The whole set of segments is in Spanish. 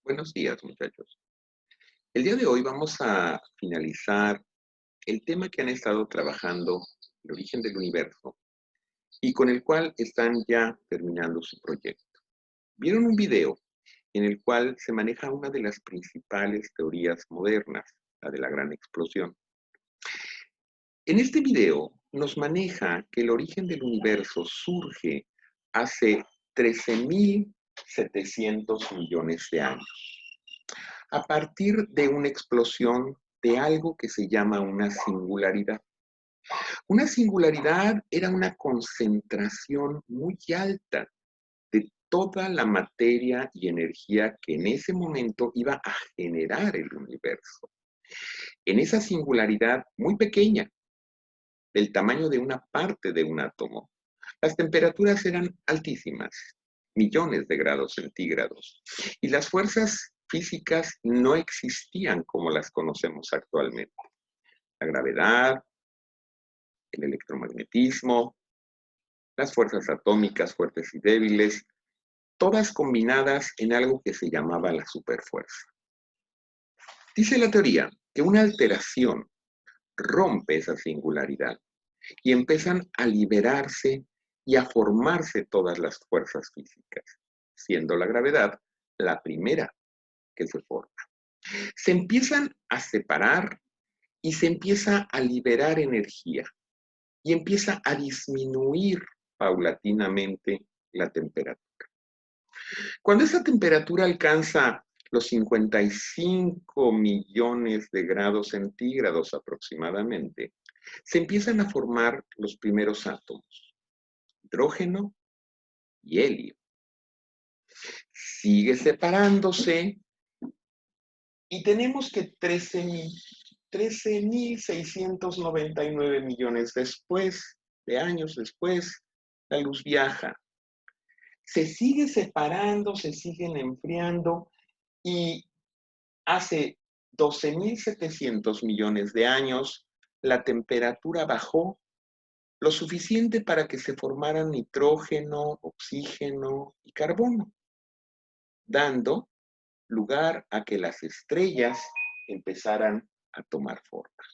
Buenos días, muchachos. El día de hoy vamos a finalizar el tema que han estado trabajando, el origen del universo, y con el cual están ya terminando su proyecto. Vieron un video en el cual se maneja una de las principales teorías modernas, la de la gran explosión. En este video nos maneja que el origen del universo surge hace 13.700 millones de años, a partir de una explosión de algo que se llama una singularidad. Una singularidad era una concentración muy alta de toda la materia y energía que en ese momento iba a generar el universo. En esa singularidad muy pequeña, del tamaño de una parte de un átomo, las temperaturas eran altísimas, millones de grados centígrados, y las fuerzas físicas no existían como las conocemos actualmente. La gravedad, el electromagnetismo, las fuerzas atómicas fuertes y débiles, todas combinadas en algo que se llamaba la superfuerza. Dice la teoría que una alteración rompe esa singularidad y empiezan a liberarse y a formarse todas las fuerzas físicas, siendo la gravedad la primera que se forma. Se empiezan a separar y se empieza a liberar energía y empieza a disminuir paulatinamente la temperatura. Cuando esa temperatura alcanza los 55 millones de grados centígrados aproximadamente, se empiezan a formar los primeros átomos, hidrógeno y helio. Sigue separándose y tenemos que 13.699 millones después, de años después, la luz viaja. Se sigue separando, se siguen enfriando y hace 12.700 millones de años la temperatura bajó lo suficiente para que se formaran nitrógeno, oxígeno y carbono, dando lugar a que las estrellas empezaran a tomar forma.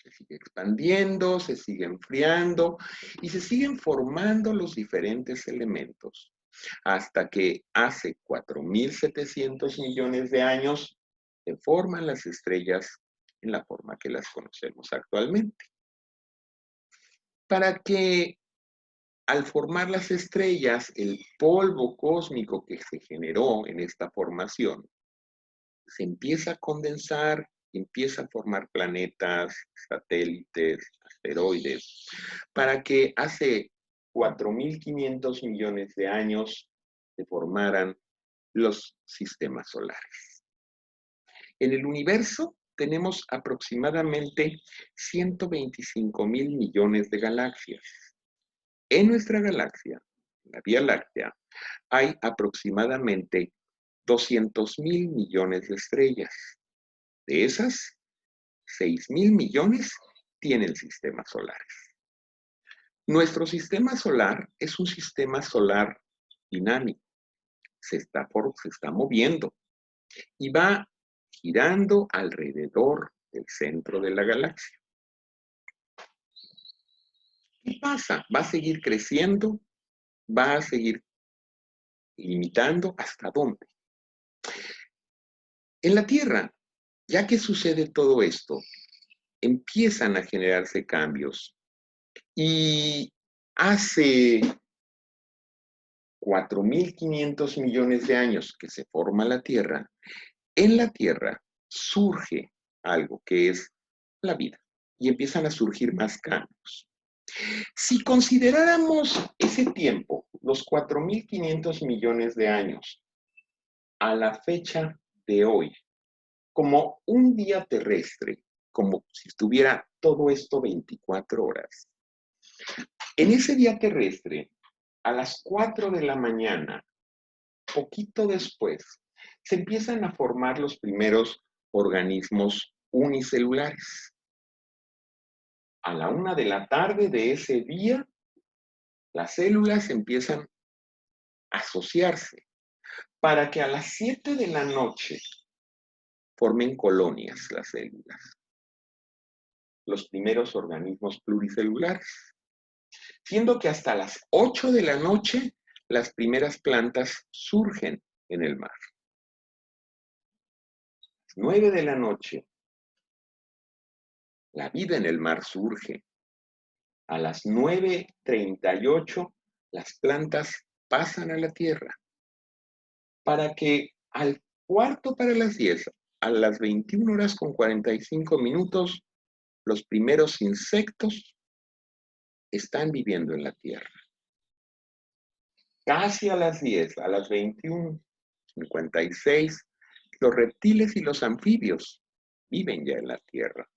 Se sigue expandiendo, se sigue enfriando y se siguen formando los diferentes elementos, hasta que hace 4.700 millones de años se forman las estrellas en la forma que las conocemos actualmente. Para que al formar las estrellas, el polvo cósmico que se generó en esta formación se empieza a condensar, empieza a formar planetas, satélites, asteroides, para que hace 4.500 millones de años se formaran los sistemas solares. En el universo tenemos aproximadamente 125.000 millones de galaxias. En nuestra galaxia, la Vía Láctea, hay aproximadamente 200.000 millones de estrellas. De esas, 6.000 millones tienen sistemas solares. Nuestro sistema solar es un sistema solar dinámico. Se está moviendo y va girando alrededor del centro de la galaxia. ¿Qué pasa? Va a seguir creciendo, va a seguir limitando hasta dónde. En la Tierra, ya que sucede todo esto, empiezan a generarse cambios. Y hace 4.500 millones de años que se forma la Tierra, en la Tierra surge algo que es la vida y empiezan a surgir más cambios. Si consideráramos ese tiempo, los 4.500 millones de años, a la fecha de hoy, como un día terrestre, como si estuviera todo esto 24 horas, en ese día terrestre, a las 4 de la mañana, poquito después, se empiezan a formar los primeros organismos unicelulares. A la 1 de la tarde de ese día, las células empiezan a asociarse para que a las 7 de la noche formen colonias las células, los primeros organismos pluricelulares, siendo que hasta las 8 de la noche las primeras plantas surgen en el mar. 9 de la noche, la vida en el mar surge. A las 9:38, las plantas pasan a la tierra. Para que al cuarto para las 10, a las 21 horas con 45 minutos, los primeros insectos están viviendo en la tierra. Casi a las 10, a las 21:56, los reptiles y los anfibios viven ya en la tierra.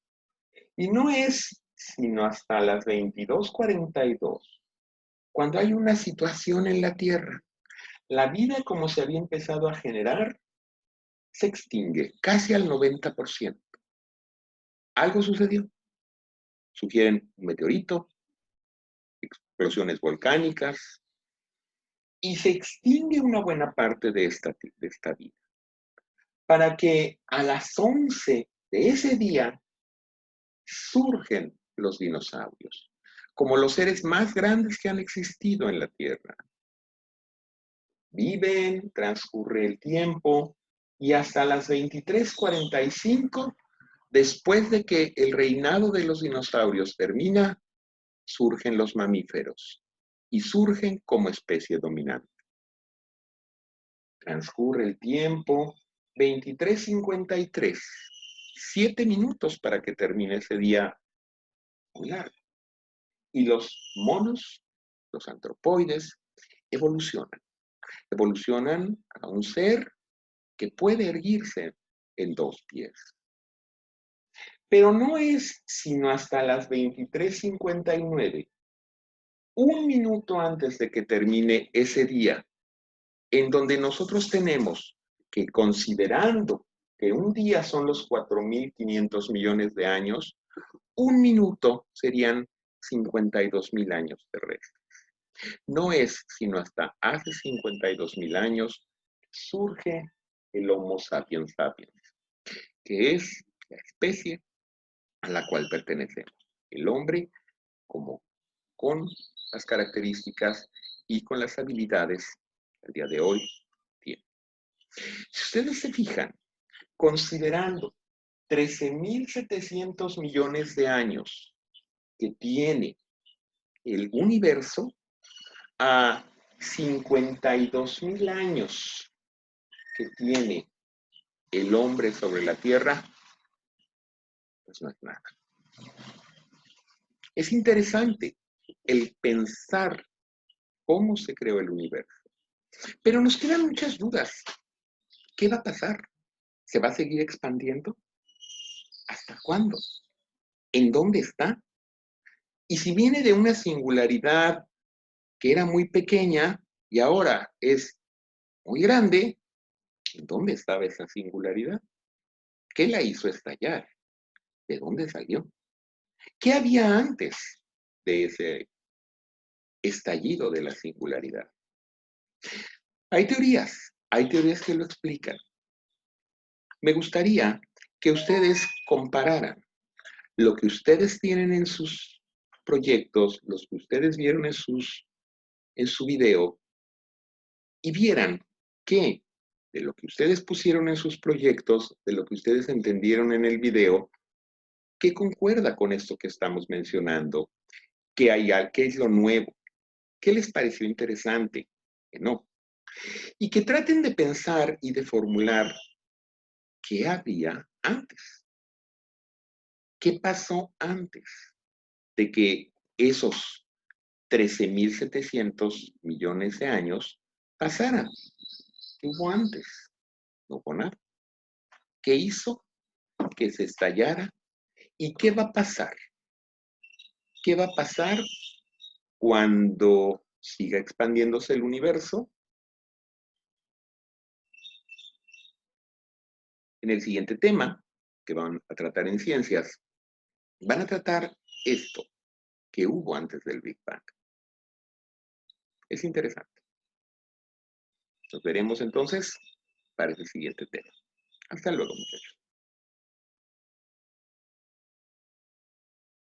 Y no es sino hasta las 22:42, cuando hay una situación en la tierra. La vida como se había empezado a generar se extingue casi al 90%. Algo sucedió. Sugieren un meteorito, explosiones volcánicas, y se extingue una buena parte de esta vida. Para que a las 11 de ese día surgen los dinosaurios, como los seres más grandes que han existido en la Tierra. Viven, transcurre el tiempo, y hasta las 23:45, después de que el reinado de los dinosaurios termina, surgen los mamíferos, y surgen como especie dominante. Transcurre el tiempo, 23:53, 7 minutos para que termine ese día muy largo. Y los monos, los antropoides, evolucionan. Evolucionan a un ser que puede erguirse en 2 pies. Pero no es sino hasta las 23:59, un minuto antes de que termine ese día, en donde nosotros tenemos que, considerando que un día son los 4.500 millones de años, un minuto serían 52.000 años terrestres. No es sino hasta hace 52.000 años surge el Homo sapiens sapiens, que es la especie a la cual pertenecemos. El hombre como con las características y con las habilidades que al día de hoy tiene. Si ustedes se fijan, considerando 13.700 millones de años que tiene el universo, a 52.000 años que tiene el hombre sobre la Tierra, pues no es nada. Es interesante el pensar cómo se creó el universo. Pero nos quedan muchas dudas. ¿Qué va a pasar? ¿Se va a seguir expandiendo? ¿Hasta cuándo? ¿En dónde está? Y si viene de una singularidad que era muy pequeña y ahora es muy grande, ¿en dónde estaba esa singularidad? ¿Qué la hizo estallar? ¿De dónde salió? ¿Qué había antes de ese estallido de la singularidad? Hay teorías que lo explican. Me gustaría que ustedes compararan lo que ustedes tienen en sus proyectos, los que ustedes vieron en su video, y vieran que de lo que ustedes pusieron en sus proyectos, de lo que ustedes entendieron en el video, ¿qué concuerda con esto que estamos mencionando? ¿Qué es lo nuevo? ¿Qué les pareció interesante? Que no. Y que traten de pensar y de formular qué había antes. ¿Qué pasó antes de que esos 13.700 millones de años pasaran? ¿Qué hubo antes? No hubo nada. ¿Qué hizo que se estallara? ¿Y qué va a pasar? ¿Qué va a pasar cuando siga expandiéndose el universo? En el siguiente tema que van a tratar en ciencias, van a tratar esto que hubo antes del Big Bang. Es interesante. Nos veremos entonces para el siguiente tema. Hasta luego, muchachos.